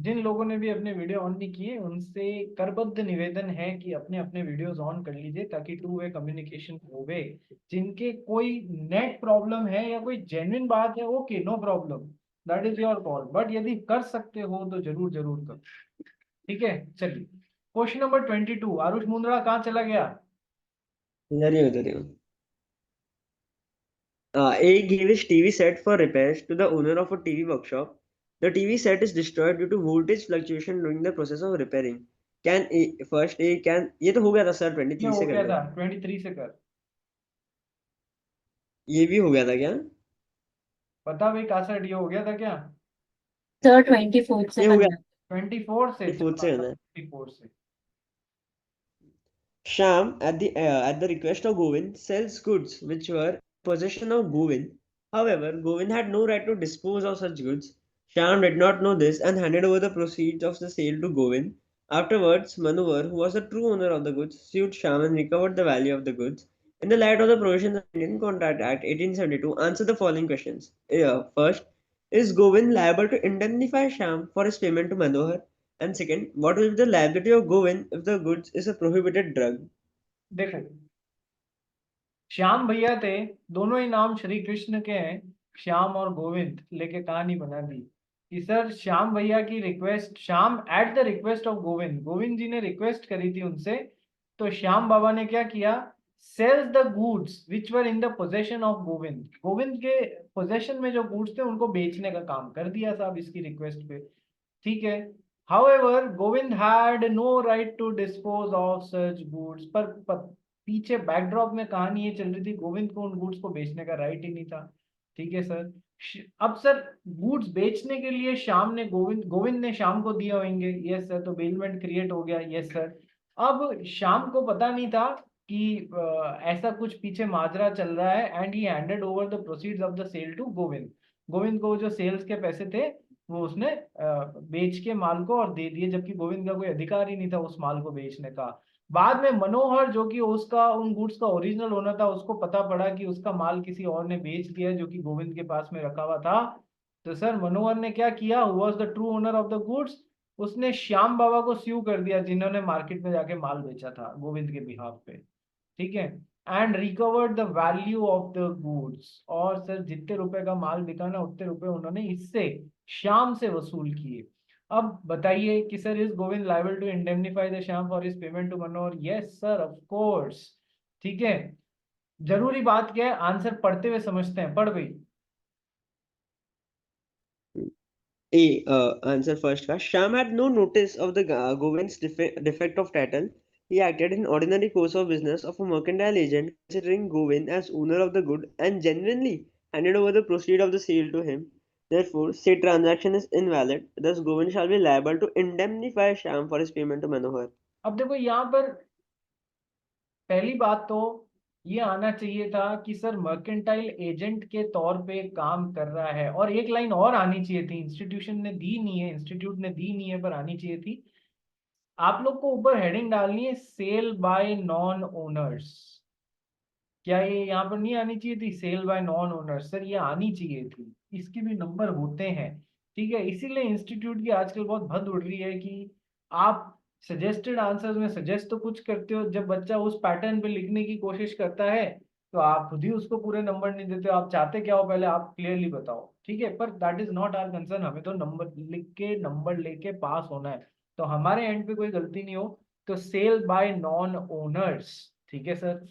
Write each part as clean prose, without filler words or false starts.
जिन लोगों ने भी अपने वीडियो ऑन नहीं किए उनसे करबद्ध निवेदन है कि अपने अपने वीडियोस ऑन कर लीजिए ताकि टू वे कम्युनिकेशन होवे। जिनके कोई नेट प्रॉब्लम है या कोई जेन्युइन बात है, okay, no problem, that is your call, but यदि कर सकते हो तो जरूर जरूर करो। ठीक है, चलिए। क्वेश्चन नंबर 22, आरुष मुंद्रा कहाँ चला गया? इधर ही हूँ, इधर ही हूँ। A gave his TV set for repairs to the owner of a TV workshop. The TV set is destroyed due to voltage fluctuation during the process of repairing. Can A first A can ये तो हो गया था sir, ये 23 हो से कर गया लो। था, 23 से कर। ये भी हो गया था क्या? बता भाई, कासठ ये हो गया था क्या? सर 24 से ये हो गया। करना। 24 से, चल 24 से बता करना है। 24 से। Sham, at the request of Govind, sells goods which were possession of Govind. However, Govind had no right to dispose of such goods. Sham did not know this and handed over the proceeds of the sale to Govind. Afterwards, Manohar, who was the true owner of the goods, sued Sham and recovered the value of the goods. In the light of the provisions of the Indian Contract Act 1872, answer the following questions. First, is Govind liable to indemnify Sham for his payment to Manohar? And second, what will be the liability of Govind if the goods is a prohibited drug? देखो, श्याम भैया थे, दोनों ही नाम श्री कृष्ण के हैं, श्याम और गोविंद, लेके कहानी बना दी कि सर श्याम भैया की request, Shyam at the request of Govind, Govind ji ने रिक्वेस्ट करी थी उनसे, तो श्याम बाबा ने क्या किया? Sells the goods which were in the possession of Govind, Govind के पोजेशन में जो गुड्स थे उनको बेचने का काम कर दिया साहब इसकी रिक्वेस्ट पे। ठीक है। However Govind had no right to dispose of such goods, पर पीछे बैकड्रॉप में कहानी ये चल रही थी, गोविंद को उन गुड्स को बेचने का राइट ही नहीं था। ठीक है सर। अब सर, गुड्स बेचने के लिए श्याम ने गोविंद गोविंद ने श्याम को दिए होंगे, यस सर, तो बेलमेंट क्रिएट हो गया, यस सर। अब श्याम को पता नहीं था कि ऐसा कुछ पीछे माजरा चल रहा है, and he handed over the proceeds of the sale to Govind. Govind को जो सेल्स के पैसे थे वो उसने बेच के माल को और दे दिए, जबकि गोविंद का कोई अधिकार ही नहीं था उस माल को बेचने का। बाद में मनोहर, जो कि उसका उन गुड्स का ओरिजिनल ओनर था, उसको पता पड़ा कि उसका माल किसी और ने बेच दिया जो कि गोविंद के पास में रखा हुआ था। तो सर मनोहर ने क्या किया, was the true owner of the goods, उसने श्याम बाबा को स्यू कर दिया जिन्होंने मार्केट में जाके माल बेचा था गोविंद के बिहाफ पे। ठीक है। And recovered the value of the goods, और सर जितने रुपए का माल बिका ना उतने रुपए उन्होंने इससे श्याम से वसूल किए। अब बताइए कि sir is Govind liable to indemnify the Shyam for his payment to Manohar? Yes sir, of course. ठीक है। जरूरी बात क्या है, आंसर पढ़ते हुए समझते हैं, पढ़ भाई। Answer first का Sham had no notice of the Govind's defect of title. He acted in ordinary course of business of a mercantile agent, considering Govind as owner of the good and genuinely handed over the proceed of the sale to him. Therefore, said transaction is invalid. Thus, Govind shall be liable to indemnify Sham for his payment to Manohar. अब देखो यहाँ पर पहली बात तो ये आना चाहिए था कि सर मर्केंटाइल एजेंट के तौर पे काम कर रहा है, और एक लाइन और आनी चाहिए थी, इंस्टीट्यूशन ने दी नहीं है, इंस्टीट्यूट ने दी नहीं है, पर आनी चाहिए थी। आप लोग को ऊपर हेडिंग डालनी है, सेल बाय नॉन ओनर्स। क्या ये यहाँ पर नहीं आनी चाहिए थी, sale by non owners? Sir ये आनी चाहिए थी, इसके भी नंबर होते हैं। ठीक है, इसीलिए इंस्टीट्यूट की आजकल बहुत भद उड़ रही है कि आप सजेस्टेड आंसर्स में सजेस्ट तो कुछ करते हो, जब बच्चा उस पैटर्न पे लिखने की कोशिश करता है तो आप खुद ही उसको पूरे नंबर नहीं देते हो। आप चाहते क्या हो, पहले आप क्लियरली बताओ। ठीक है, पर that is not our concern, हमें तो नंबर लिख के नंबर लेके पास होना है, तो हमारे एंड पे कोई गलती नहीं हो। तो सेल बाय नॉन ओनर्स। ठीक है सर।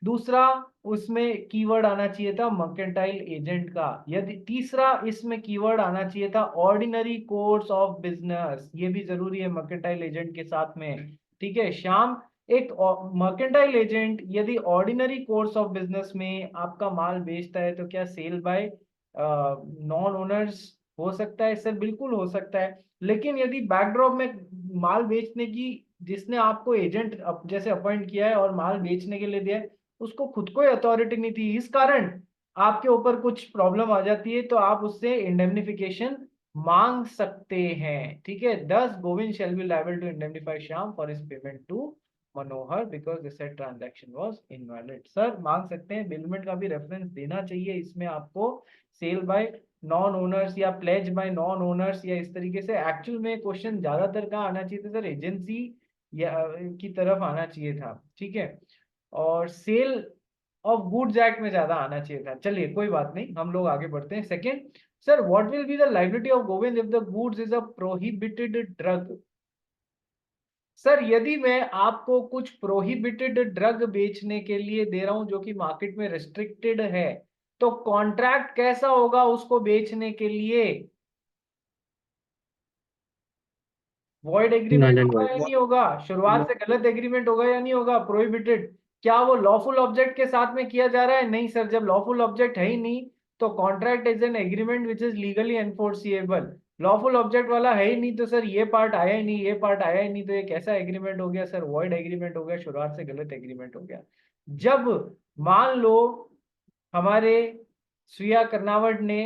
दूसरा, उसमें कीवर्ड आना चाहिए था मर्केंटाइल एजेंट का। यदि तीसरा, इसमें कीवर्ड आना चाहिए था ऑर्डिनरी कोर्स ऑफ बिजनेस, ये भी जरूरी है मर्केंटाइल एजेंट के साथ में। ठीक है श्याम, एक मर्केंटाइल एजेंट यदि ऑर्डिनरी कोर्स ऑफ बिजनेस में आपका माल बेचता है तो क्या सेल बाय नॉन ओनर्स हो सकता है? सर बिल्कुल हो सकता है, लेकिन यदि बैकड्रॉप में माल बेचने की, जिसने आपको एजेंट जैसे अपॉइंट किया है और माल बेचने के लिए दिया है, उसको खुद को अथॉरिटी नहीं थी, इस कारण आपके ऊपर कुछ प्रॉब्लम आ जाती है, तो आप उससे इंडेमनिफिकेशन मांग सकते हैं। ठीक है, thus Govind shall be liable to indemnify Shyam for his payment to Manohar because the said transaction was invalid. Sir मांग सकते हैं, बिलमेंट का भी रेफरेंस देना चाहिए इसमें आपको, सेल बाय नॉन ओनर्स या प्लेज बाय नॉन ओनर्स, या इस तरीके से। एक्चुअल में क्वेश्चन ज्यादातर कहाँ आना चाहिए था सर, एजेंसी या की तरफ आना चाहिए था, ठीक है। और सेल ऑफ गुड्स एक्ट में ज्यादा आना चाहिए था। चलिए कोई बात नहीं, हम लोग आगे बढ़ते हैं। Second, sir what will be the liability of Govind if the goods is a prohibited drug. Sir यदि मैं आपको कुछ प्रोहिबिटेड ड्रग बेचने के लिए दे रहा हूं जो कि मार्केट में रिस्ट्रिक्टेड है, तो कॉन्ट्रैक्ट कैसा होगा उसको बेचने के लिए? वॉइड एग्रीमेंट नल एंड होगा या वाइड। नहीं होगा? शुरुआत से गलत एग्रीमेंट होगा या नहीं होगा? प्रोहिबिटेड, क्या वो लॉफुल ऑब्जेक्ट के साथ में किया जा रहा है? नहीं सर, जब लॉफुल ऑब्जेक्ट है ही नहीं तो contract is an agreement which is legally enforceable. Lawful object वाला है ही नहीं तो सर ये पार्ट आया ही नहीं, ये पार्ट आया ही नहीं, तो ये कैसा एग्रीमेंट हो गया सर? वॉइड एग्रीमेंट हो गया, शुरुआत से गलत एग्रीमेंट हो गया। जब मान लो हमारे श्रेया कर्नावट ने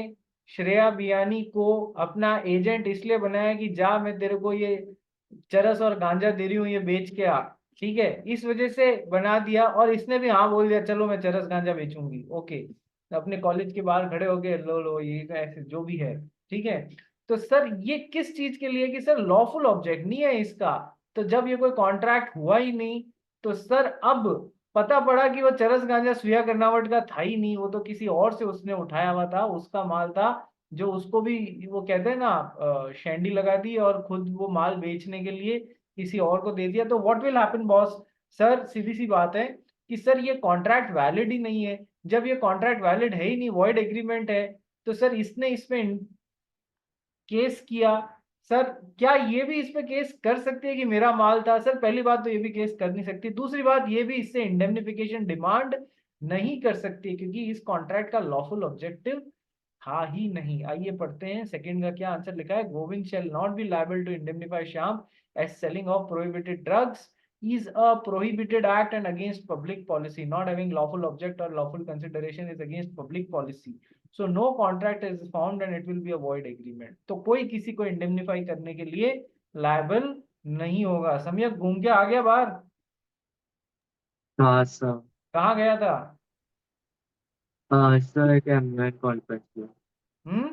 श्रेया बियानी को अपना एजेंट इसलिए बनाया कि जा मैं तेरे को ये चरस और गांजा दे रही हूँ, ये बेच के आ, ठीक है, इस वजह से बना दिया। और इसने भी हाँ बोल दिया चलो मैं चरस गांजा बेचूंगी, ओके, अपने कॉलेज के बाहर खड़े हो गए, लो लो ये ऐसे जो भी है, ठीक है। तो सर ये किस चीज के लिए कि सर लॉफुल ऑब्जेक्ट नहीं है इसका, तो जब ये कोई कॉन्ट्रैक्ट हुआ ही नहीं तो सर अब पता पड़ा कि वो चरस गांजा श्रेया कर्नावट का था ही नहीं, वो तो किसी और से उसने उठाया हुआ था, उसका माल था, जो उसको भी वो कहते हैं ना शैंडी लगा दी और खुद वो माल बेचने के लिए किसी और को दे दिया। तो what will happen boss? Sir सीधी सी बात है कि सर ये कॉन्ट्रैक्ट वैलिड ही नहीं है। जब ये कॉन्ट्रैक्ट वैलिड है ही नहीं, वॉइड एग्रीमेंट है, तो सर इसने इसमें केस किया। सर क्या ये भी इस पे केस कर सकती है कि मेरा माल था? सर पहली बात तो ये भी केस कर नहीं सकती, दूसरी बात ये भी इससे इंडेमनिफिकेशन डिमांड नहीं कर सकती क्योंकि इस कॉन्ट्रैक्ट का लॉफुल ऑब्जेक्टिव था ही नहीं। आइए पढ़ते हैं सेकंड का क्या आंसर लिखा है। Govind shall not be liable to indemnify Shyam as selling of prohibited drugs is a prohibited act and against public policy. Not having lawful object or lawful consideration is against public policy. So no contract is formed and it will be a void agreement. तो कोई किसी को इंडेमनिफाई करने के लिए liable नहीं होगा। सम्यक घूम के आ गया बाहर? हाँ सर। कहाँ गया था? हाँ सर, एक एमयूएन कॉन्फ्रेंस में। हम्म,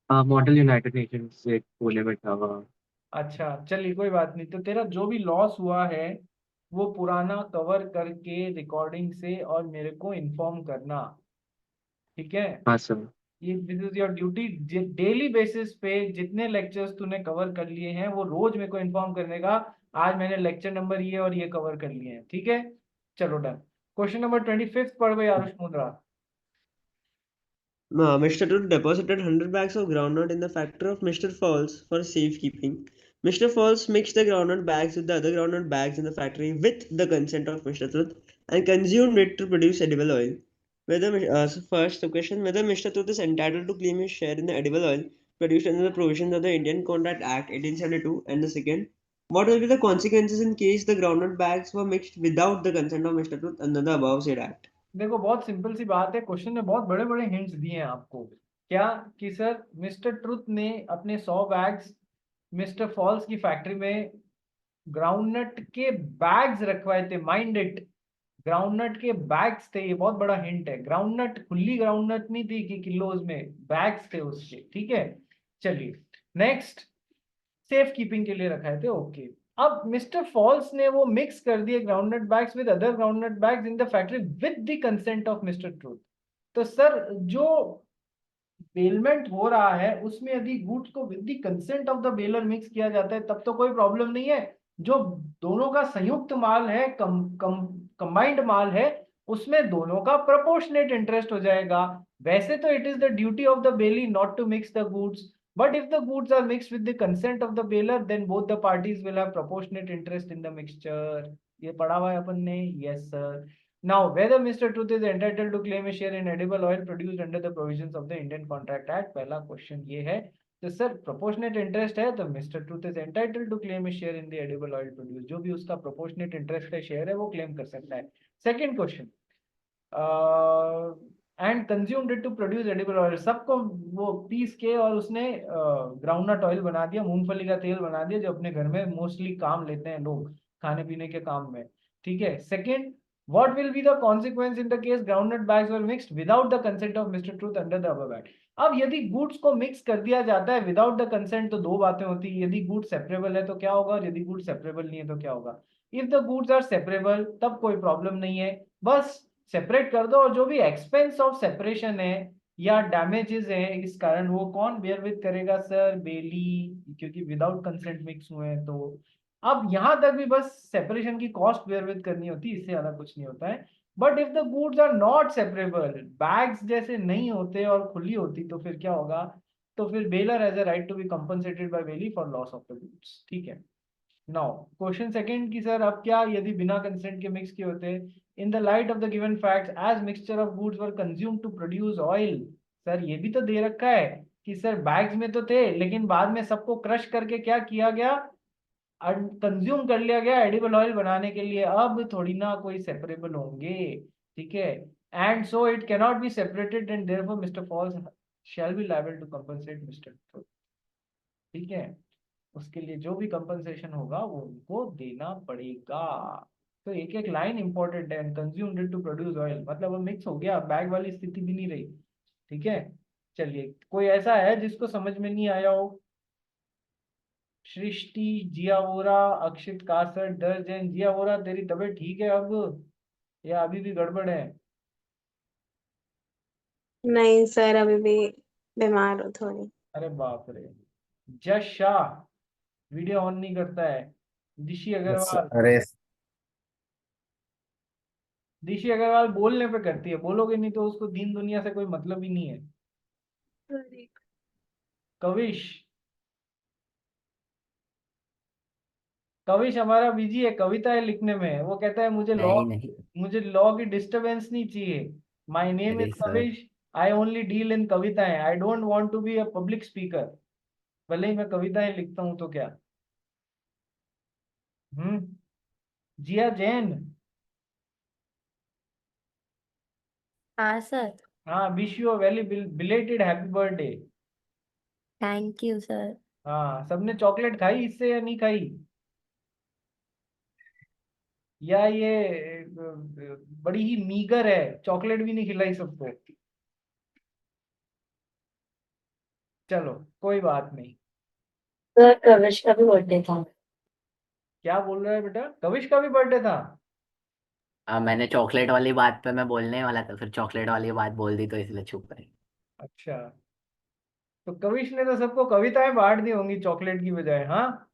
हाँ, मॉडल यूनाइटेड नेशंस से पुणे में था वहाँ। अच्छा चलिए कोई बात नहीं। तो तेरा जो भी लॉस हुआ है वो पुराना कवर करके रिकॉर्डिंग से और मेरे को इन्फॉर्म करना, ठीक है। हाँ सर। ये this is your duty. Daily basis पे जितने लेक्चर्स तूने कवर कर लिए हैं वो रोज मेरे को इन्फॉर्म करने का, आज मैंने लेक्चर नंबर ये और ये कवर कर लिए हैं, ठीक है। चलो डन। क्वेश्चन नंबर 25 पढ़ भाई Aarush Mundra. Mr. Toot deposited 100 bags of groundnut in the factory of Mr. Falls for safekeeping. Mr. Falls mixed the groundnut bags with the other groundnut bags in the factory with the consent of Mr. Truth and consumed it to produce edible oil. First the question, whether Mr. Truth is entitled to claim his share in the edible oil produced under the provisions of the Indian Contract Act 1872, and the second, what will be the consequences in case the groundnut bags were mixed without the consent of Mr. Truth under the above said act? देखो बहुत simple सी बात है, question ने बहुत बड़े बड़े hints दिए हैं आपको। क्या कि सर मिस्टर ट्रुथ ने अपने 100 बैग्स मिस्टर फॉल्स की फैक्ट्री में ग्राउंडनट के बैग्स रखवाए थे। माइंड इट, ग्राउंडनट के बैग्स थे, ये बहुत बड़ा हिंट है। ग्राउंडनट खुली ग्राउंडनट नहीं थी कि किलोज में, बैग्स थे उसके, ठीक है। चलिए नेक्स्ट, सेफ कीपिंग के लिए रखाए थे, ओके। अब मिस्टर फॉल्स ने वो मिक्स कर दिए groundnut bags with other groundnut bags in the factory with the consent of mister truth. तो सर जो बेलमेंट हो रहा है उसमें यदि गुड्स को with the consent of the baler mix किया जाता है तब तो कोई प्रॉब्लम नहीं है। जो दोनों का संयुक्त माल है, कंबाइंड माल है, उसमें दोनों का प्रोपोर्शनेट इंटरेस्ट हो जाएगा। वैसे तो it is the duty of the bailee not to mix the goods, but if the goods are mixed with the consent of the baler then both the parties will have proportionate interest in the mixture. ये पढ़ा हुआ है अपन ने, yes sir. Now whether Mr. Truth is entitled to claim a share in edible oil produced under the provisions of the Indian Contract Act, पहला question ये है। तो sir proportionate interest है तो mister Truth is entitled to claim a share in the edible oil produce, जो भी उसका proportionate interest है, शेयर है, वो क्लेम कर सकता है। Second question, and consumed it to produce edible oil, सबको वो पीस के और उसने ग्राउंडनट ऑयल बना दिया, मूंगफली का तेल बना दिया, जो अपने घर में मोस्टली काम लेते हैं लोग खाने पीने के काम में, ठीक है। Second, What will be the consequence in the case groundnut bags were mixed without the consent of Mr. Truth under the above act? अब यदि गुड्स को मिक्स कर दिया जाता है विदाउट द कंसेंट तो दो बातें होती है, यदि गुड सेपरेबल है तो क्या होगा और यदि गुड सेपरेबल नहीं है तो क्या होगा। If the goods are separable तब कोई प्रॉब्लम नहीं है, बस सेपरेट कर दो और जो भी एक्सपेंस ऑफ सेपरेशन है या डैमेजेस है इस कारण वो कौन बेयर विद करेगा सर, बेली, क्योंकि विदाउट कंसेंट मिक्स हुए हैं। तो अब यहां तक भी बस सेपरेशन की कॉस्ट बेयर विद करनी होती है, इससे ज्यादा कुछ नहीं होता है। But if the goods are not separable, bags जैसे नहीं होते और खुली होती तो फिर क्या होगा, तो फिर bailor has a right to be compensated by bailee for loss of the goods. ठीक है, नाउ क्वेश्चन सेकंड की सर अब क्या यदि बिना कंसेंट के मिक्स किए होते, in the light of the given facts as mixture of goods were consume to produce oil. Sir ये भी तो दे रखा है कि सर बैग्स में तो थे लेकिन बाद में सबको क्रश करके क्या किया गया, कंज्यूम कर लिया गया एडिबल ऑयल बनाने के लिए, अब थोड़ी ना कोई सेपरेबल होंगे। ठीक है, and so it cannot be separated and therefore mister False shall be liable to compensate mister Truth. ठीक है, उसके लिए जो भी कंपनसेशन होगा वो उनको देना पड़ेगा। तो एक एक लाइन इंपॉर्टेंट है, consumed it to produce oil, मतलब वो मिक्स हो गया, बैग वाली स्थिति भी नहीं रही। ठीक है, चलिए कोई ऐसा है जिसको समझ में नहीं आया हो? सृष्टि, जिया वोरा, अक्षित कासर, दर्ज जैन। जिया वोरा तेरी तबीयत ठीक है अब या अभी भी गड़बड़ है? नहीं सर, अभी भी बीमार हो थोड़ी। अरे बाप रे। जश शाह वीडियो ऑन नहीं करता है। दिशी अग्रवाल, अरे दिशी अग्रवाल बोलने पे करती है, बोलोगे नहीं तो उसको दीन दुनिया से कोई मतलब ही नहीं है। कविश, कविश हमारा बिजी है कविताएं लिखने में, वो कहता है नहीं नहीं। मुझे लॉ की डिस्टरबेंस नहीं चाहिए। माय नेम इज अरे sir, Kavish, I only deal in कविताएं, I don't want to be a public speaker. भले ही मैं कविताएं लिखता हूं तो क्या। जिया जैन, हाँ सर। हाँ wish you a very belated happy birthday. Thank you sir. हाँ, सबने चॉकलेट खाई इससे या नहीं खाई, या ये बड़ी ही मीगर है, चॉकलेट भी नहीं खिलाई सबको। चलो कोई बात नहीं। सर कविश का भी बर्थडे था। क्या बोल रहा है बेटा, कविश का भी बर्थडे था? मैंने चॉकलेट वाली बात पे मैं बोलने वाला था, फिर चॉकलेट वाली बात बोल दी तो इसलिए चुप रही। अच्छा, तो कविश ने तो सबको कविताएं बांट दी होंगी चॉकलेट की बजाय। हाँ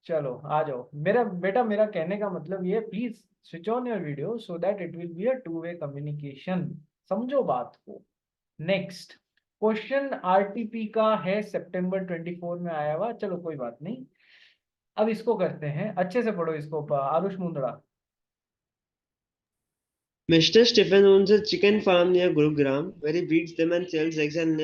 चलो आ जाओ मेरा बेटा, मेरा कहने का मतलब ये, please switch on your video so that it will be a two way communication, समझो बात को। नेक्स्ट क्वेश्चन आरटीपी का है, सितंबर 24 में आया हुआ, चलो कोई बात नहीं। अब इसको करते हैं, अच्छे से पढ़ो इसको, Aarush Mundada. Mr. Stephen owns a chicken farm near Gurugram, where he breeds them and sells eggs and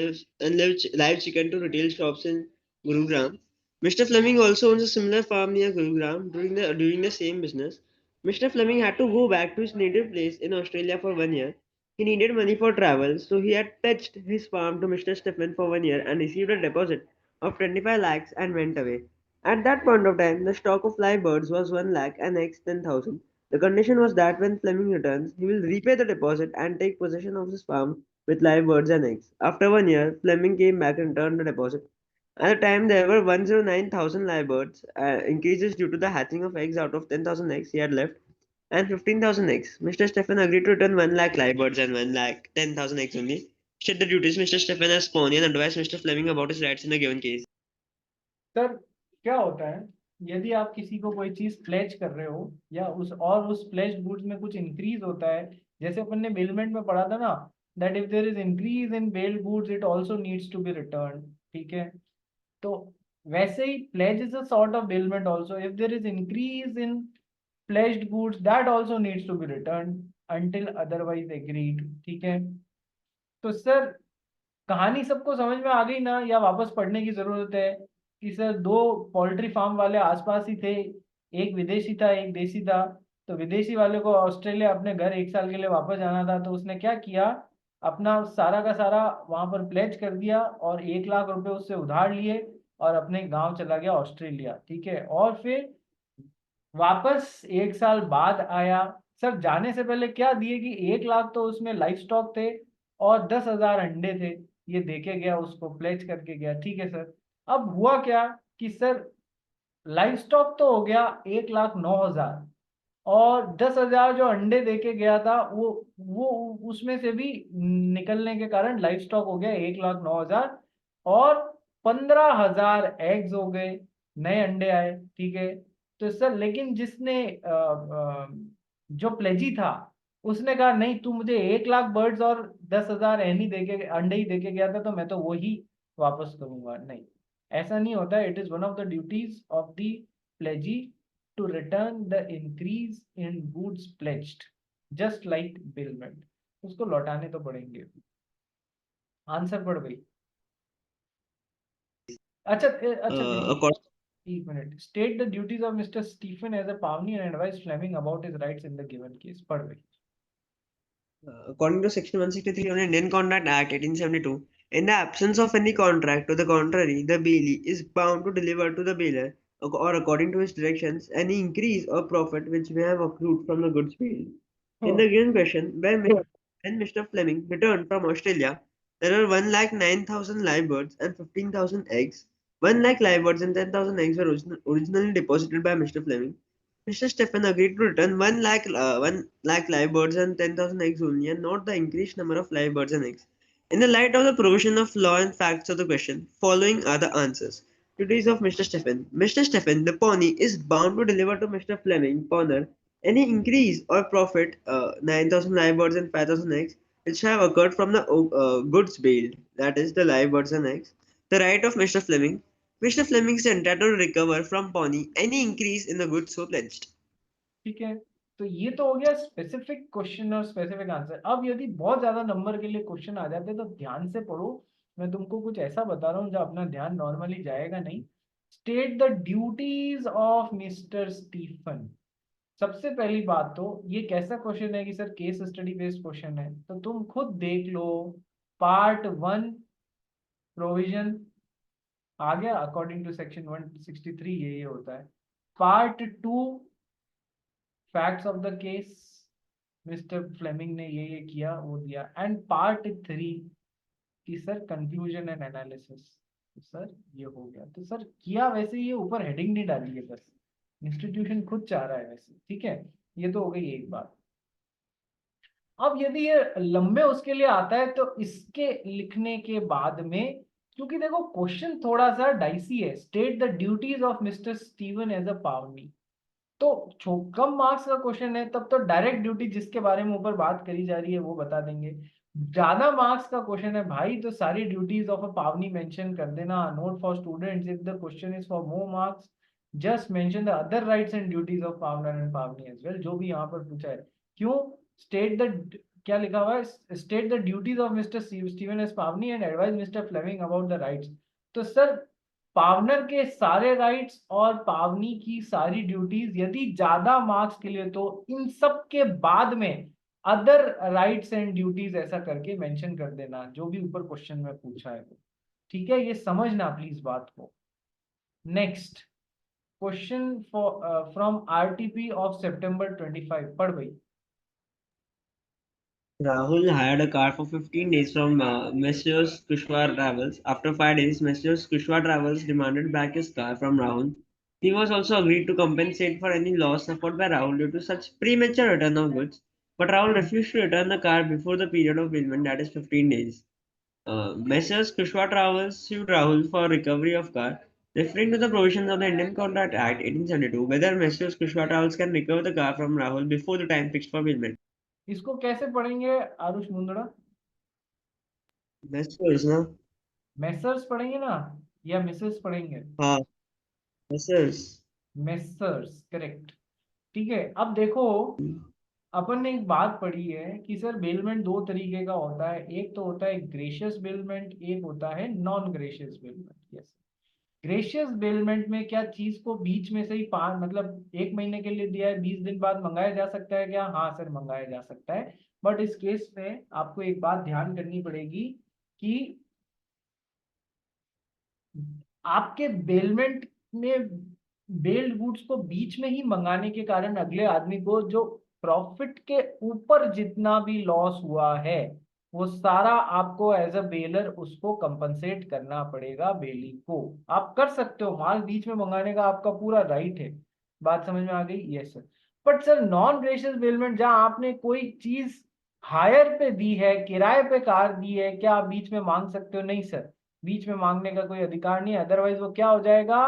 live chicken to retail shops in Gurugram. Mr. Fleming also owns a similar farm near Gurugram. During the same business, Mr. Fleming had to go back to his native place in Australia for 1 year. He needed money for travel, so he had pitched his farm to Mr. Stephen for 1 year and received a deposit of 25 lakhs and went away. At that point of time, the stock of live birds was 1 lakh and eggs 10,000. The condition was that when Fleming returns, he will repay the deposit and take possession of his farm with live birds and eggs. After 1 year, Fleming came back and returned the deposit. At the time, there were 109,000 live birds, increases due to the hatching of eggs out of 10,000 eggs he had left, and 15,000 eggs. Mr. Stephen agreed to return 1 lakh live birds and 1 lakh 10,000 eggs only. Should the duties Mr. Stephen as pawnee and advised Mr. Fleming about his rights in the given case. Sir क्या होता है यदि आप किसी को कोई चीज pledge कर रहे हो या उस प्लेज गुड्स में कुछ इंक्रीज होता है, जैसे अपन ने बेलमेंट में पढ़ा था ना, that if there is increase in bailed goods it also needs to be return. ठीक है, तो वैसे ही pledge is a sort of bailment also, if there is increase in pledged goods that also needs to be return until otherwise agreed. ठीक है, तो sir कहानी सबको समझ में आ गई ना, या वापस पढ़ने की जरूरत है? कि सर दो पोल्ट्री फार्म वाले आसपास ही थे, एक विदेशी था एक देसी था, तो विदेशी वाले को ऑस्ट्रेलिया अपने घर 1 साल के लिए वापस जाना था, तो उसने क्या किया, अपना सारा का सारा वहां पर प्लेज कर दिया और 1 लाख रुपए उससे उधार लिए और अपने गांव चला गया ऑस्ट्रेलिया। ठीक है, और फिर वापस 1 साल बाद आया। सर जाने से पहले क्या दिए कि 1 लाख तो उसमें लाइफ स्टॉक थे और 10,000 अंडे थे, ये देके गया, उसको प्लेज करके गया, ठीक है सर। अब हुआ क्या कि सर लाइफ स्टॉक तो हो गया 1,09,000 और 10,000 जो अंडे देके गया था वो उसमें से भी निकलने के कारण लाइफ स्टॉक हो गया 1,09,000 और 15,000 एग्स हो गए, नए अंडे आए, ठीक है। तो सर लेकिन जिसने जो प्लेजी था उसने कहा नहीं, तू मुझे 1 लाख बर्ड्स और 10,000 एनी देके अंडे ही देके गया था, तो मैं तो वही वापस करूंगा। नहीं, ऐसा नहीं होता। It is one of the duties of the प्लेजी to return the increase in goods pledged, just like billment। उसको लौटाने तो पड़ेंगे। आंसर पड़ गई। अच्छा अच्छा According एक मिनट। State the duties of mister Stephen as a bailee and advise Fleming about his rights in the given case. पढ़ गई। According to Section 163 of the Indian Contract Act 1872, in the absence of any contract to the contrary, the bailee is bound to deliver to the bailier, or according to his directions, any increase or profit which may have accrued from the goods bailed. In the given question, when Mr. Fleming returned from Australia, there were 1,09,000 live birds and 15,000 eggs. 1 lakh live birds and 10,000 eggs were originally deposited by Mr. Fleming. Mr. Stephen agreed to return 1 lakh live birds and 10,000 eggs only, and not the increased number of live birds and eggs. In the light of the provision of law and facts of the question, following are the answers. Duties of Mr. Stephen. Mr. Stephen, the pawnee, is bound to deliver to Mr. Fleming, pawner, any increase or profit, 9,000 live birds and 5,000 eggs, which have occurred from the goods bailed, that is, the live birds and eggs. The right of Mr. Fleming. Mr. Fleming is entitled to recover from pawnee any increase in the goods so pledged. ठीक है, तो ये तो हो गया specific question और specific answer. अब यदि बहुत ज्यादा नंबर के लिए क्वेश्चन आ जाते तो ध्यान से पढ़ो। मैं तुमको कुछ ऐसा बता रहा हूँ जो अपना ध्यान नॉर्मली जाएगा नहीं। State the duties of mister Stephen. सबसे पहली बात तो ये कैसा क्वेश्चन है कि sir case study based question है, तो तुम खुद देख लो। पार्ट 1 प्रोविजन आ गया अकॉर्डिंग टू सेक्शन 163, ये होता है। Part 2 facts of the case, mister Fleming ने ये किया, वो दिया। एंड पार्ट 3 की सर कंक्लूजन एंड एनालिसिस। तो सर ये हो गया। तो सर किया वैसे, ये ऊपर हेडिंग नहीं डाली है, बस इंस्टीट्यूशन खुद चाह रहा है वैसे, ठीक है। ये तो हो गई एक बात। अब यदि ये लंबे उसके लिए आता है तो इसके लिखने के बाद में, क्योंकि देखो क्वेश्चन थोड़ा सा डाइसी है। State the duties of mister Steven as a pawnee, तो कम मार्क्स का क्वेश्चन है तब तो डायरेक्ट ड्यूटी जिसके बारे में ऊपर बात करी जा रही है वो बता देंगे। ज्यादा मार्क्स का क्वेश्चन है भाई तो सारी ड्यूटीज ऑफ अ पावनी मेंशन कर देना। Note for students, if the question is for more marks just mention the other rights and duties of bailor and bailee as well, जो भी यहाँ पर पूछा है। क्यों? स्टेट द, क्या लिखा हुआ है, state the duties of mister Steven as bailee and advise mister Fleming about the rights. तो सर पावनर के सारे राइट्स और पावनी की सारी ड्यूटीज, यदि ज्यादा मार्क्स के लिए तो इन सब के बाद में अदर राइट्स एंड ड्यूटीज ऐसा करके मेंशन कर देना, जो भी ऊपर क्वेश्चन में पूछा है वो, ठीक है। ये समझना प्लीज बात को। Next question from RTP of September 25, पढ़ भाई। Rahul hired a car for 15 days from Messrs. Kushwaha Travels. After 5 days, Messrs. Kushwaha Travels demanded back his car from Rahul. He was also agreed to compensate for any loss suffered by Rahul due to such premature return of goods, but Rahul refused to return the car before the period of bailment, that is 15 days. Messrs. Kushwaha Travels sued Rahul for recovery of car, referring to the provisions of the Indian Contract Act 1872, whether Messrs. Kushwaha Travels can recover the car from Rahul before the time fixed for bailment. इसको कैसे पढ़ेंगे Aarush Mundra? Messrs. ना? Messrs पढ़ेंगे ना या Mrs पढ़ेंगे? हाँ, Messrs. Messrs, correct. ठीक है, अब देखो अपन ने एक बात पढ़ी है कि सर बेलमेंट दो तरीके का होता है। एक तो होता है ग्रेशियस बेलमेंट, एक होता है non gratuitous bailment. Yes, gratuitous bailment में क्या चीज को बीच में से ही मतलब 1 महीने के लिए दिया है, 20 दिन बाद मंगाया जा सकता है क्या? हाँ सर, मंगाया जा सकता है। बट इस केस में आपको एक बात ध्यान करनी पड़ेगी कि आपके बेलमेंट में बेल्ड गुड्स को बीच में ही मंगाने के कारण अगले आदमी को जो प्रॉफिट के ऊपर जितना भी लॉस हुआ है वो सारा आपको एज अ बेलर उसको कंपनसेट करना पड़ेगा बेली को। आप कर सकते हो, माल बीच में मंगाने का आपका पूरा राइट है। बात समझ में आ गई? Yes sir. But sir non gratuitous bailment जहां आपने कोई चीज हायर पे दी है, किराए पे कार दी है, क्या आप बीच में मांग सकते हो? नहीं सर, बीच में मांगने का कोई अधिकार नहीं है, अदरवाइज वो क्या हो जाएगा,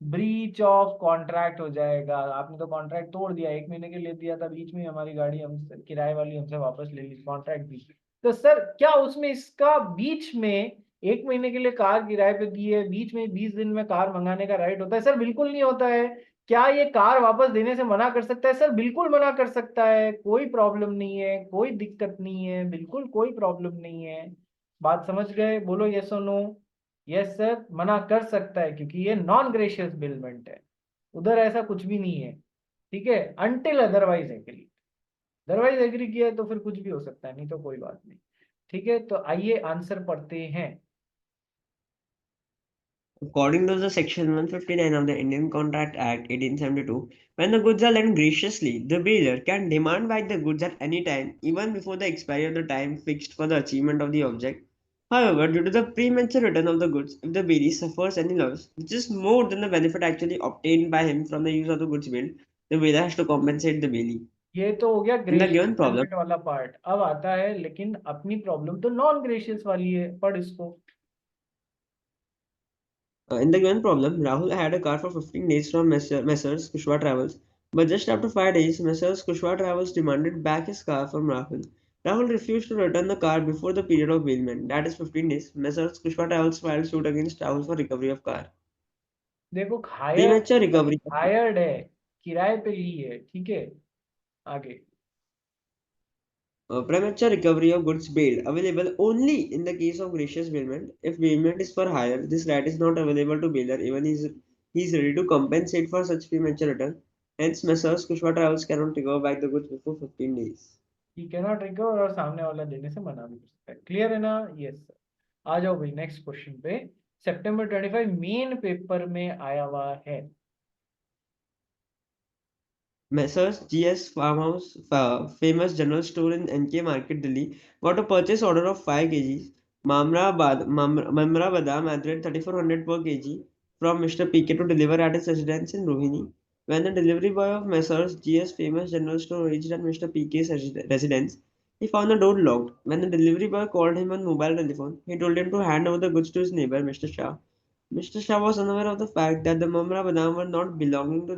ब्रीच ऑफ कॉन्ट्रैक्ट हो जाएगा। आपने तो कॉन्ट्रैक्ट तोड़ दिया, 1 महीने के लिए दिया था, बीच में हमारी गाड़ी हमसे किराए वाली हमसे वापस ले ली, कॉन्ट्रैक्ट भी। तो सर क्या उसमें इसका बीच में 1 महीने के लिए कार किराए पे दी है, बीच में 20 दिन में कार मंगाने का राइट होता है? सर बिल्कुल नहीं होता है। क्या ये कार वापस देने से मना कर सकता है? सर बिल्कुल मना कर सकता है, कोई प्रॉब्लम नहीं है, कोई दिक्कत नहीं है, बिल्कुल कोई प्रॉब्लम नहीं है। बात समझ गए? बोलो यस और नो। यस सर, मना कर सकता है क्योंकि ये नॉन ग्रेशियस बिलमेंट है, उधर ऐसा कुछ भी नहीं है। ठीक है, until otherwise agree. Otherwise agree किया है तो फिर कुछ भी हो सकता है, नहीं तो कोई बात नहीं। ठीक है, तो आइए आंसर पढ़ते हैं। According to the Section 159 of the Indian Contract Act 1872, when the goods are lent graciously, the bidder can demand back the goods at any time, even before the expiry of the time fixed for the achievement of the object. However, due to the premature return of the goods, if the bidder suffers any loss, which is more than the benefit actually obtained by him from the use of the goods billed, the bidder has to compensate the bailee. ये तो हो गया In the gratuitous given problem, bailment वाला part. अब आता है लेकिन अपनी प्रॉब्लम तो नॉन ग्रेशियस वाली है, पढ़ इसको। Rahul had a car for 15 days from Messrs. Kushwa Travels, but just after 5 days, Messrs. Kushwa Travels demanded back his car from Rahul. Rahul refused to return the car before the period of bailment, that is 15 days. Messrs. Kushwa Travels filed suit against Rahul for recovery of car. देखो Premature recovery. Hired है, किराए पे ली है। ठीक है, आगे। Premature recovery of goods bailed available only in the case of gracious bailment. If bailment is for hire, this right is not available to bailor even he is ready to compensate for such premature return. Hence, Messrs. Kushwa Travels cannot recover back the goods before 15 days. He cannot recover, और सामने वाला देने से मना भी कर सकता है। क्लियर है ना? Yes sir. आ जाओ भाई नेक्स्ट क्वेश्चन पे। सितंबर 25 मेन पेपर में आया हुआ है। Messrs. GS Farmhouse, famous general store in NK Market, Delhi, got a purchase order of 5 kgs Mamra Badam at rate 3400 per kg from Mr. PK to deliver at his residence in Rohini. When the delivery boy of Messrs. GS famous general store reached at Mr. PK's residence, he found the door locked. When the delivery boy called him on mobile telephone, he told him to hand over the goods to his neighbor, Mr. Shah. Mr. Shah was unaware of the fact that the Mamra Badam were not belonging to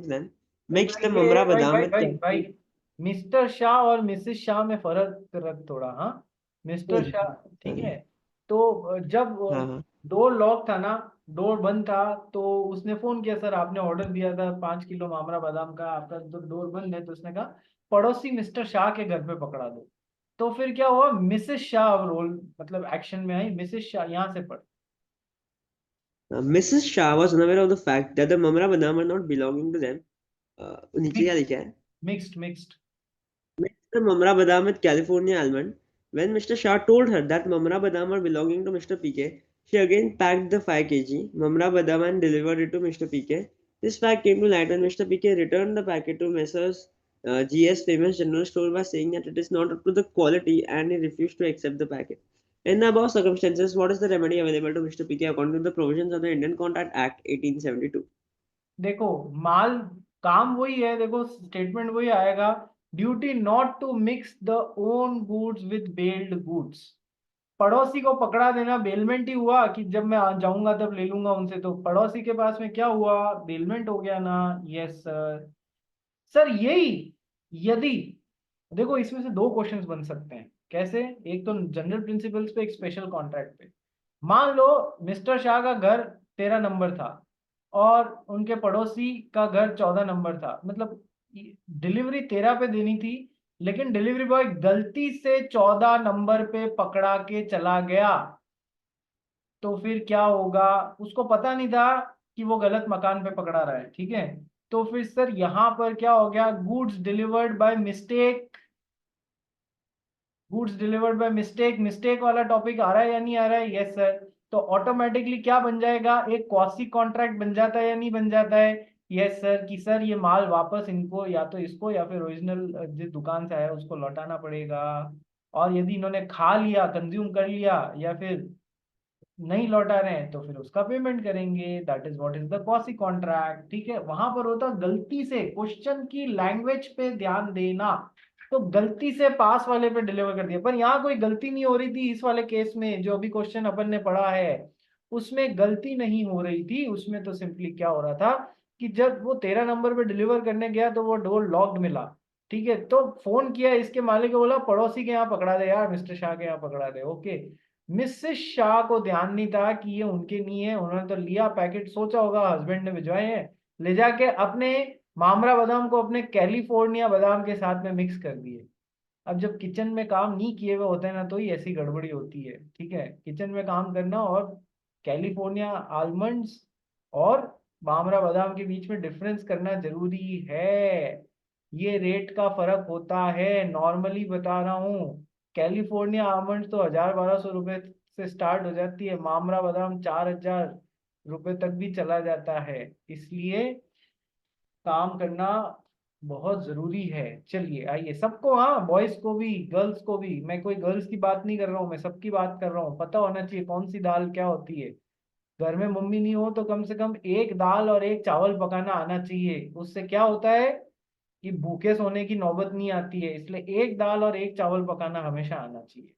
them. Mix the ये Mamra भाई Badam भाई with भाई भाई, Camphor. Mister Shah और Mrs Shah में फर्क रख थोड़ा। हाँ, मिस्टर Sorry, शाह। ठीक sorry. है, तो जब हाँ हाँ डोर लॉक था ना, डोर बंद था, तो उसने फोन किया, सर आपने ऑर्डर दिया था 5 किलो मामरा बादाम का, आपका डोर बंद है। तो उसने कहा पड़ोसी मिस्टर शाह के घर पे पकड़ा दो। तो फिर क्या हुआ, मिसेस शाह रोल मतलब एक्शन में आई, मिसेस शाह। यहाँ से पढ़। Mrs. Shah was unaware of the fact that the Mamra Badam were not belonging to them. नीचे क्या लिखा है? Mixed mixed. Mix the Mamra Badam with California almond. When Mr. Shah told her that Mamra Badam were belonging to Mr. PK, she again packed the 5 kg Mamra Badam and delivered it to Mr. PK. This fact came to light when Mr. PK returned the packet to Messrs. GS Famous General Store by saying that it is not up to the quality and he refused to accept the packet. In the above circumstances, what is the remedy available to Mr. PK according to the provisions of the Indian Contract Act 1872? देखो माल, काम वही है, देखो statement वही आएगा, duty not to mix the own goods with bailed goods. पड़ोसी को पकड़ा देना बेलमेंट ही हुआ कि जब मैं जाऊंगा तब ले लूंगा उनसे, तो पड़ोसी के पास में क्या हुआ, बेलमेंट हो गया ना। Yes sir. सर यही, यदि देखो इसमें से दो क्वेश्चंस बन सकते हैं। कैसे? एक तो जनरल प्रिंसिपल्स पे, एक स्पेशल कॉन्ट्रैक्ट पे। मान लो मिस्टर शाह का घर 13 नंबर था और उनके पड़ोसी का घर 14 नंबर था, मतलब डिलीवरी 13 पे देनी थी, लेकिन डिलीवरी बॉय गलती से 14 नंबर पे पकड़ा के चला गया। तो फिर क्या होगा, उसको पता नहीं था कि वो गलत मकान पे पकड़ा रहा है। ठीक है, तो फिर सर यहां पर क्या हो गया, goods delivered by mistake. Goods delivered by mistake, mistake वाला टॉपिक आ रहा है या नहीं आ रहा है? Yes sir. तो ऑटोमेटिकली क्या बन जाएगा, एक क्वासी कॉन्ट्रैक्ट बन जाता है या नहीं बन जाता है? यस सर, कि सर ये माल वापस इनको या तो इसको या फिर ओरिजिनल जिस दुकान से आया उसको लौटाना पड़ेगा। और यदि इन्होंने खा लिया, कंज्यूम कर लिया या फिर नहीं लौटा रहे हैं तो फिर उसका पेमेंट करेंगे। That is what is the quasi contract. ठीक है, वहां पर होता गलती से क्वेश्चन की लैंग्वेज पे ध्यान देना, तो गलती से पास वाले पे डिलीवर कर दिया, पर यहाँ कोई गलती नहीं हो रही थी। इस वाले केस में जो अभी क्वेश्चन अपन ने पढ़ा है उसमें गलती नहीं हो रही थी। उसमें तो सिंपली क्या हो रहा था कि जब वो 13 नंबर पे डिलीवर करने गया तो वो डोर लॉक्ड मिला। ठीक है, तो फोन किया इसके मालिक को, बोला पड़ोसी के यहाँ पकड़ा दे यार, मिस्टर शाह के यहाँ पकड़ा दे। ओके, मिसेस शाह को ध्यान नहीं था कि ये उनके नहीं है। उन्होंने तो लिया पैकेट, सोचा होगा हस्बैंड ने भिजवाए हैं, ले जाके अपने मामरा बादाम को अपने कैलिफोर्निया बादाम के साथ में मिक्स कर दिए। अब जब किचन में काम नहीं किए हुए होते हैं ना, तो ही ऐसी गड़बड़ी होती है। ठीक है, किचन में काम करना और कैलिफोर्निया आलमंड्स और मामरा बादाम के बीच में डिफरेंस करना जरूरी है। ये रेट का फर्क होता है, नॉर्मली बता रहा हूँ। कैलिफोर्निया आलमंड्स तो 1000-1200 रुपए से स्टार्ट हो जाती है, मामरा बादाम 4000 रुपए तक भी चला जाता है। इसलिए काम करना बहुत जरूरी है। चलिए आइए सबको, हाँ बॉयज को भी गर्ल्स को भी, मैं कोई गर्ल्स की बात नहीं कर रहा हूँ, मैं सबकी बात कर रहा हूँ। पता होना चाहिए कौन सी दाल क्या होती है। घर में मम्मी नहीं हो तो कम से कम एक दाल और एक चावल पकाना आना चाहिए। उससे क्या होता है कि भूखे सोने की नौबत नहीं आती है। इसलिए एक दाल और एक चावल पकाना हमेशा आना चाहिए।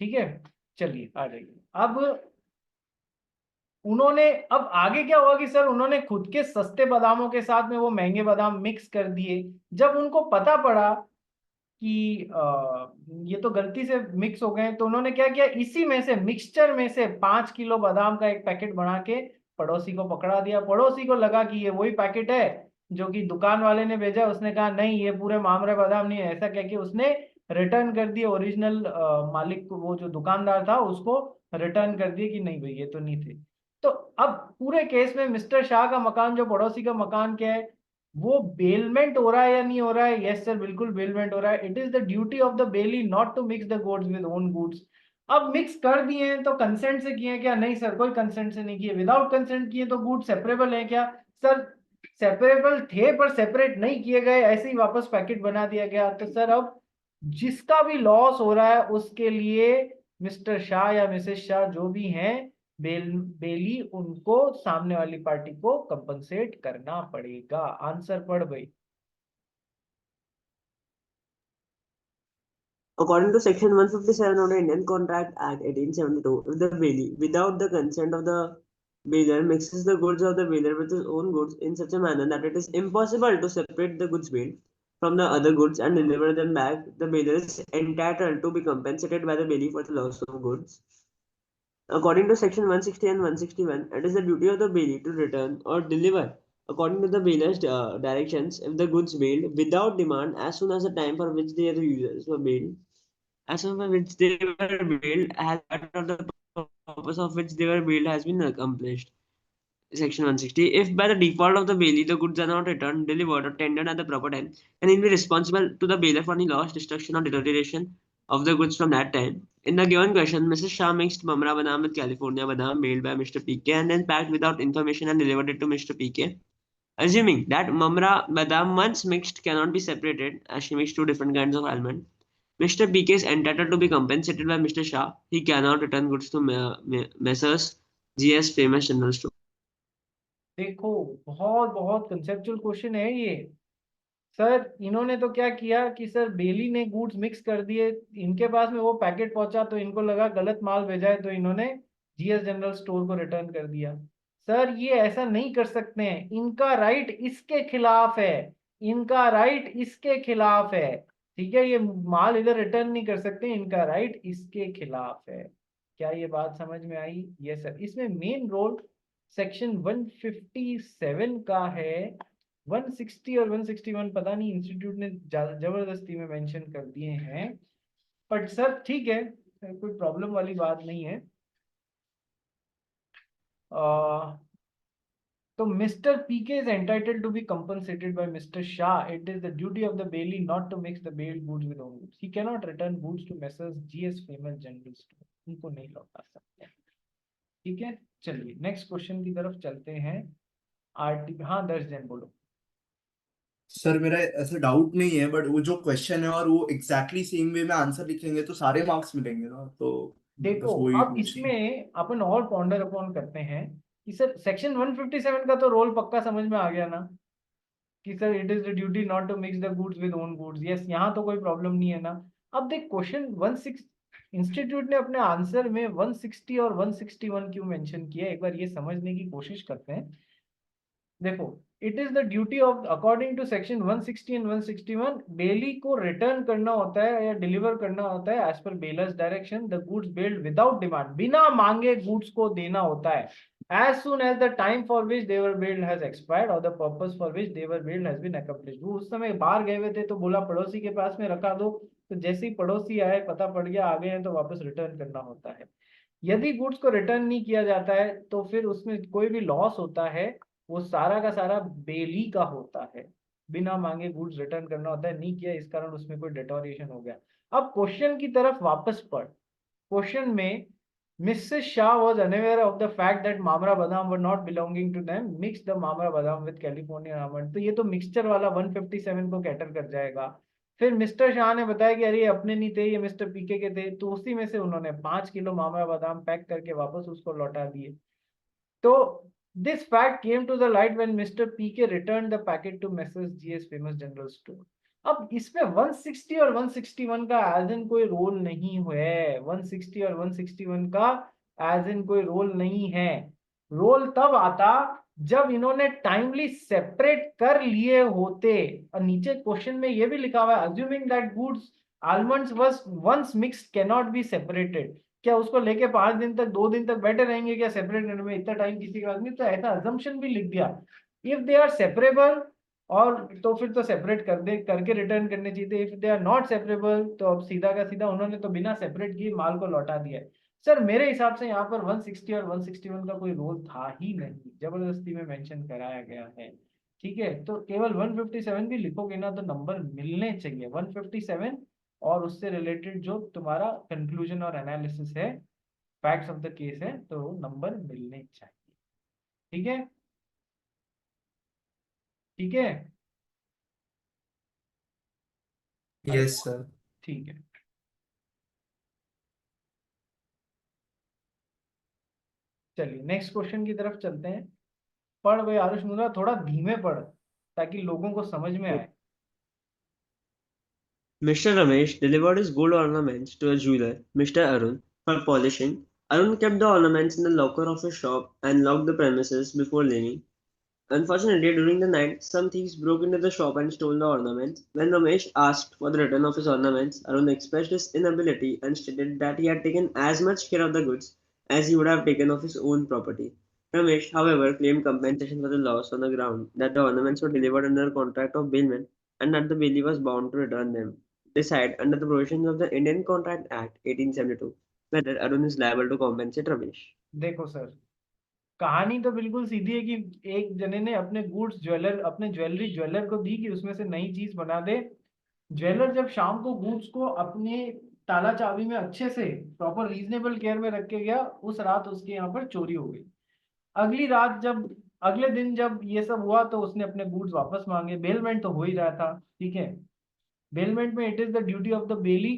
ठीक है, चलिए आ जाइए। अब उन्होंने, अब आगे क्या हुआ कि सर उन्होंने खुद के सस्ते बादामों के साथ में वो महंगे बादाम मिक्स कर दिए। जब उनको पता पड़ा कि ये तो गलती से मिक्स हो गए, तो उन्होंने क्या किया, इसी में से मिक्सचर में से 5 किलो बादाम का एक पैकेट बना के पड़ोसी को पकड़ा दिया। पड़ोसी को लगा कि ये वही पैकेट है जो कि दुकान वाले ने भेजा। उसने कहा नहीं, ये पूरे मामरे बादाम नहीं है। ऐसा कह के उसने रिटर्न कर दिया ओरिजिनल मालिक को, वो जो दुकानदार था उसको रिटर्न कर दिया कि नहीं भाई ये तो नहीं थे। तो अब पूरे केस में मिस्टर शाह का मकान, जो पड़ोसी का मकान, क्या है, वो बेलमेंट हो रहा है या नहीं हो रहा है? यस सर, बिल्कुल बेलमेंट हो रहा है। It is the duty of the bailee not to mix the goods with own goods. अब मिक्स कर दिए हैं तो कंसेंट से किए हैं क्या? नहीं सर, कोई कंसेंट से नहीं किए। विदाउट कंसेंट किए तो गुड सेपरेबल है क्या? सर सेपरेबल थे पर सेपरेट नहीं किए गए, ऐसे ही वापस पैकेट बना दिया गया। तो सर अब जिसका भी लॉस हो रहा है उसके लिए मिस्टर शाह या मिसेस शाह जो भी हैं बेली, उनको सामने वाली पार्टी को कंपनसेट करना पड़ेगा। आंसर पढ़ भाई। According to Section 157 of the Indian Contract Act 1872, if the bailee, without the consent of the bailier, mixes the goods of the bailier with his own goods in such a manner that it is impossible to separate the goods bailed from the other goods and deliver them back, the bailier is entitled to be compensated by the bailee for the loss of goods. According to Section 160 and 161, it is the duty of the bailee to return or deliver, according to the bailier's directions, if the goods bailed without demand as soon as the time for which the users were bailed, as soon as which they were bailed, has the purpose of which they were bailed has been accomplished. Section 160. If by the default of the bailee the goods are not returned, delivered, or tendered at the proper time, then he will be responsible to the bailiff for any loss, destruction, or deterioration of the goods from that time. In the given question, Mrs. Shah mixed Mamra Badam with California Badam bailed by Mr. PK and then packed without information and delivered it to Mr. PK. Assuming that Mamra Badam once mixed cannot be separated, as she mixed two different kinds of almond, Mr. PK is entitled to be compensated by Mr. Shah. He cannot return goods to Messrs. GS Famous General Store. देखो बहुत बहुत conceptual question है ये। Sir इन्होंने तो क्या किया कि सर बेली ने गुड्स मिक्स कर दिए, इनके पास में वो पैकेट पहुंचा तो इनको लगा गलत माल भेजा है, तो इन्होंने जीएस जनरल स्टोर को रिटर्न कर दिया। सर ये ऐसा नहीं कर सकते हैं, इनका राइट इसके खिलाफ है, इनका राइट इसके खिलाफ है। ठीक है, ये माल इधर रिटर्न नहीं कर सकते, इनका राइट इसके खिलाफ है। क्या ये बात समझ में आई? Yes sir. इसमें मेन रोल सेक्शन 157 का है। 160 और 161 पता नहीं इंस्टीट्यूट ने जबरदस्ती में मेंशन कर दिए हैं, बट सर ठीक है, कोई प्रॉब्लम वाली बात नहीं है। तो mister PK is entitled to be compensated by mister Shah. It is the duty of the bailee not to mix the bailed goods with own goods. He can not return goods to messrs GS famous general store. उनको नहीं लौटा सकते। ठीक है, चलिए next question की तरफ चलते हैं। आरटी, हाँ दर्श जैन बोलो। सर मेरा ऐसा डाउट नहीं है, बट वो जो क्वेश्चन है और वो एग्जैक्टली सेम वे में आंसर लिखेंगे तो सारे मार्क्स मिलेंगे ना, तो देखो बस वही अब पूछना। इसमें अपन और पॉन्डर अपॉन करते हैं कि सर सेक्शन 157 का तो रोल पक्का समझ में आ गया ना, कि sir it is the duty not to mix the goods with own goods. Yes, यहाँ तो कोई प्रॉब्लम नहीं है ना। अब देख क्वेश्चन 16 इंस्टीट्यूट ने अपने आंसर में 160 और 161 क्यों मेंशन किया, एक बार ये समझने की कोशिश करते हैं। देखो, it is the duty of according to section 160 and 161, bailee को रिटर्न करना होता है या डिलीवर करना होता है as per bailor's direction the goods build without demand, बिना मांगे गुड्स को देना होता है as soon as the time for which they were billed has expired or the purpose for which they were billed has been accomplished। वो उस समय बाहर गए हुए थे तो बोला पड़ोसी के पास में रखा दो, तो जैसे ही पड़ोसी आए पता पड़ गया आ गए हैं तो वापस रिटर्न करना होता है। यदि गुड्स को रिटर्न नहीं किया जाता है तो फिर उसमें कोई भी लॉस होता है वो सारा का सारा बेली का होता है। बिना मांगे गुड्स रिटर्न करना होता है, नहीं किया इस कारण उसमें कोई डिटोरिएशन हो गया। अब क्वेश्चन की तरफ वापस पढ़। क्वेश्चन में Mrs. Shah was unaware of the fact that Mamra Badam were not belonging to them, mixed the Mamra Badam with California almond। तो ये तो मिक्सचर वाला 157 को कैटर कर जाएगा। फिर मिस्टर शाह ने बताया कि अरे ये अपने नहीं थे, ये मिस्टर पीके के थे, तो उसी में से उन्होंने 5 किलो मामरा बादाम पैक करके वापस उसको लौटा दिए। तो this fact came to the light when mister PK return the packet to messrs GS famous general store. अब इसमें 160 और 161 का एज इन कोई रोल नहीं है, 160 और 161 का एज इन कोई रोल नहीं है। रोल तब आता जब इन्होंने टाइमली सेपरेट कर लिए होते। और नीचे क्वेश्चन में ये भी लिखा हुआ है assuming that goods almonds was once mixed can not be separated. क्या उसको लेके 5 दिन तक 2 दिन तक बैठे रहेंगे क्या सेपरेट करने में, इतना टाइम किसी के पास नहीं। तो ऐसा अजम्पशन भी लिख दिया, इफ दे आर सेपरेबल और तो फिर तो सेपरेट कर दे करके रिटर्न करने चाहिए। If they are not separable तो अब सीधा का सीधा उन्होंने तो बिना सेपरेट किए माल को लौटा दिया है। सर मेरे हिसाब से यहाँ पर 160 और 161 का कोई रोल था ही नहीं, जबरदस्ती में मेंशन कराया गया है। ठीक है, तो केवल 157 भी लिखोगे ना तो नंबर मिलने चाहिए 157 और उससे रिलेटेड जो तुम्हारा कंक्लूजन और एनालिसिस है, फैक्ट्स ऑफ द केस है, तो नंबर मिलने चाहिए। ठीक है, ठीक है, यस सर। ठीक है। चलिए नेक्स्ट क्वेश्चन की तरफ चलते हैं। पढ़ भाई आरुष मुद्रा, थोड़ा धीमे पढ़ ताकि लोगों को समझ में आए। Mr. Ramesh delivered his gold ornaments to a jeweler, Mr. Arun, for polishing. Arun kept the ornaments in the locker of his shop and locked the premises before leaving. Unfortunately, during the night, some thieves broke into the shop and stole the ornaments. When Ramesh asked for the return of his ornaments, Arun expressed his inability and stated that he had taken as much care of the goods as he would have taken of his own property. Ramesh, however, claimed compensation for the loss on the ground that the ornaments were delivered under a contract of bailment and that the bailee was bound to return them. Decide, under the provisions of the Indian Contract Act 1872, whether Arun is liable to compensate Ramesh. देखो sir, कहानी तो बिल्कुल सीधी है कि एक जने ने अपने गुड्स अपने ज्वेलर को दी कि उसमें से नई चीज बना दे। ज्वेलर जब शाम को गुड्स को अपने ताला चाबी में अच्छे से प्रॉपर रीजनेबल केयर में रख के गया, उस रात उसके यहाँ पर चोरी हो गई। अगले दिन जब ये सब हुआ तो उसने अपने गुड्स वापस मांगे। बेलमेंट तो हो ही रहा था, ठीक है। बेलमेंट में it is the duty of the bailee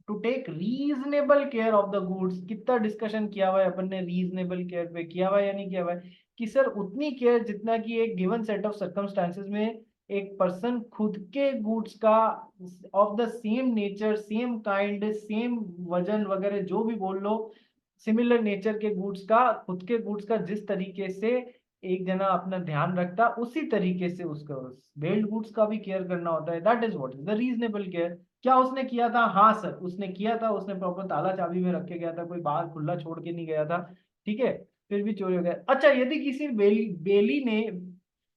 to take reasonable care of the goods. कितना डिस्कशन किया हुआ है अपन ने रीजनेबल केयर पे, किया हुआ है या नहीं किया हुआ है, कि सर उतनी केयर जितना कि एक गिवन सेट ऑफ सर्कमस्टांसेस में एक पर्सन खुद के गुड्स का of the same nature, same kind, same वजन वगैरह जो भी बोल लो, सिमिलर नेचर के गुड्स का, खुद के गुड्स का जिस तरीके से एक जना अपना ध्यान रखता उसी तरीके से उसका बेल्ड गुड्स का भी केयर करना होता है। That is what is the reasonable care. क्या उसने किया था? हाँ सर उसने किया था, उसने प्रॉपर ताला चाबी में रख के गया था, कोई बाहर खुला छोड़ के नहीं गया था, ठीक है। फिर भी चोरी हो गया। अच्छा, यदि किसी बेली ने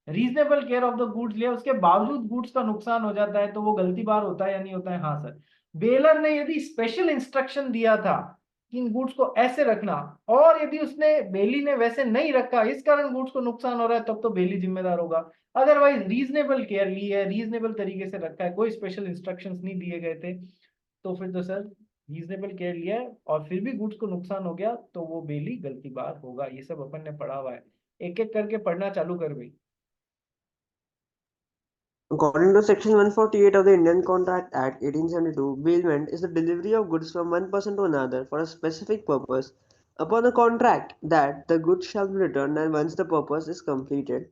reasonable care of the goods लिया, उसके बावजूद गुड्स का नुकसान हो जाता है, तो वो गलती बार होता है या नहीं होता है? हाँ सर। बेलर ने यदि स्पेशल इंस्ट्रक्शन दिया था कि इन गुड्स को ऐसे रखना, और यदि उसने बेली ने वैसे नहीं रखा, इस कारण गुड्स को नुकसान हो रहा है, तब तो बेली जिम्मेदार होगा। अदरवाइज रीजनेबल केयर ली है, रीजनेबल तरीके से रखा है, कोई स्पेशल इंस्ट्रक्शंस नहीं दिए गए थे, तो फिर तो सर रीजनेबल केयर लिया है और फिर भी गुड्स को नुकसान हो गया तो वो बेली गलती बार होगा। ये सब अपन ने पढ़ा हुआ है, एक एक करके पढ़ना चालू कर भाई। According to Section 148 of the Indian Contract Act 1872, bailment is the delivery of goods from one person to another for a specific purpose upon a contract that the goods shall be returned and once the purpose is completed.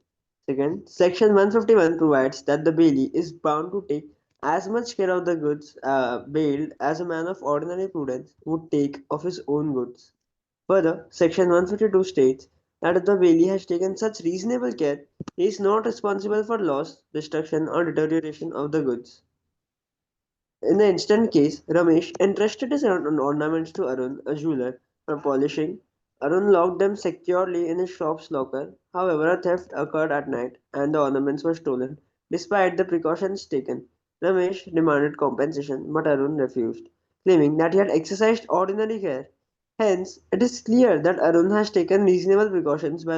Second, Section 151 provides that the bailee is bound to take as much care of the goods bailed as a man of ordinary prudence would take of his own goods. Further, Section 152 states that if the bailee has taken such reasonable care, he is not responsible for loss, destruction, or deterioration of the goods. In the instant case, Ramesh entrusted his ornaments to Arun, a jeweler, for polishing. Arun locked them securely in his shop's locker. However, a theft occurred at night and the ornaments were stolen. Despite the precautions taken, Ramesh demanded compensation, but Arun refused, claiming that he had exercised ordinary care. Hence, it is clear that Arun has taken reasonable precautions by